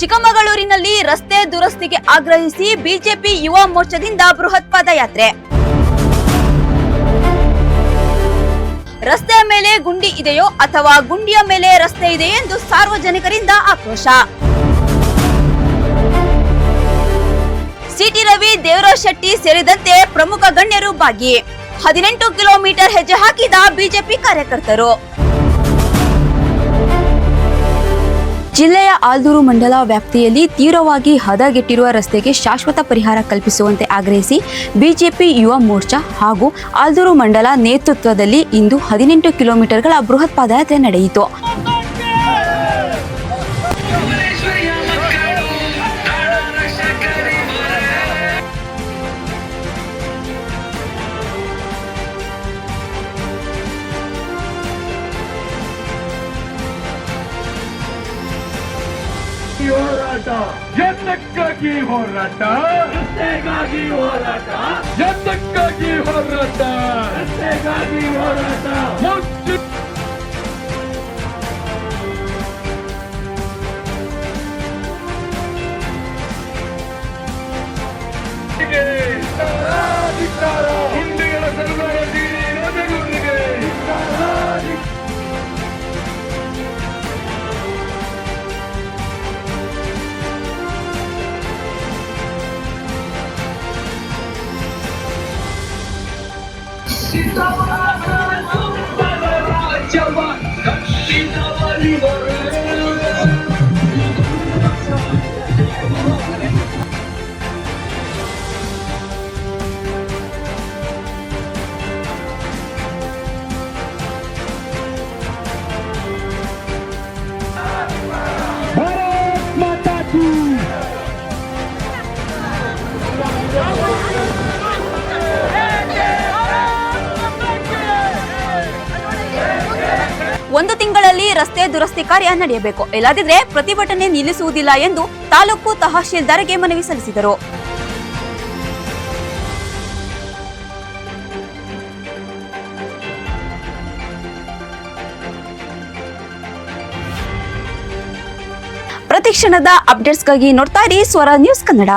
ಚಿಕ್ಕಮಗಳೂರಿನಲ್ಲಿ ರಸ್ತೆ ದುರಸ್ತಿಗೆ ಆಗ್ರಹಿಸಿ ಬಿಜೆಪಿ ಯುವ ಮೋರ್ಚಾದಿಂದ ಬೃಹತ್ ಪಾದಯಾತ್ರೆ. ರಸ್ತೆಯ ಮೇಲೆ ಗುಂಡಿ ಇದೆಯೋ ಅಥವಾ ಗುಂಡಿಯ ಮೇಲೆ ರಸ್ತೆ ಇದೆಯೋ ಎಂದು ಸಾರ್ವಜನಿಕರಿಂದ ಆಕ್ರೋಶ. ಸಿಟಿ ರವಿ, ದೇವರಾಜ್ ಶೆಟ್ಟಿ ಸೇರಿದಂತೆ ಪ್ರಮುಖ ಗಣ್ಯರು ಭಾಗಿ. 18 ಕಿಲೋಮೀಟರ್ ಹೆಜ್ಜೆ ಹಾಕಿದ ಬಿಜೆಪಿ ಕಾರ್ಯಕರ್ತರು. ಜಿಲ್ಲೆಯ ಆಲ್ದೂರು ಮಂಡಲ ವ್ಯಾಪ್ತಿಯಲ್ಲಿ ತೀವ್ರವಾಗಿ ಹದಗೆಟ್ಟಿರುವ ರಸ್ತೆಗೆ ಶಾಶ್ವತ ಪರಿಹಾರ ಕಲ್ಪಿಸುವಂತೆ ಆಗ್ರಹಿಸಿ ಬಿಜೆಪಿ ಯುವ ಮೋರ್ಚಾ ಹಾಗೂ ಆಲ್ದೂರು ಮಂಡಲ ನೇತೃತ್ವದಲ್ಲಿ ಇಂದು 18 ಕಿಲೋಮೀಟರ್ಗಳ ಬೃಹತ್ ಪಾದಯಾತ್ರೆ ನಡೆಯಿತು. ಹೋರಾಟ ಎತ್ತಕ್ಕಾಗಿ ಹೋರಾಟ, ರಸ್ತೆಗಾಗಿ ಹೋರಾಟ, ಎತ್ತಕ್ಕಾಗಿ ಹೋರಾಟ, ರಸ್ತೆಗಾಗಿ ಹೋರಾಟ. ಹಿಂದಿಗಳ ಸರ್ಕಾರ ರಜೆಗುಂದಿಗೆ ಒಂದು ತಿಂಗಳಲ್ಲಿ ರಸ್ತೆ ದುರಸ್ತಿ ಕಾರ್ಯ ನಡೆಯಬೇಕು, ಇಲ್ಲದಿದ್ದರೆ ಪ್ರತಿಭಟನೆ ನಿಲ್ಲಿಸುವುದಿಲ್ಲ ಎಂದು ತಾಲೂಕು ತಹಶೀಲ್ದಾರ್ಗೆ ಮನವಿ ಸಲ್ಲಿಸಿದರು. ಪ್ರತಿಕ್ಷಣದ ಅಪ್ಡೇಟ್ಸ್ಗಾಗಿ ನೋಡ್ತಾ ಇರಿ ಸ್ವರ ನ್ಯೂಸ್ ಕನ್ನಡ.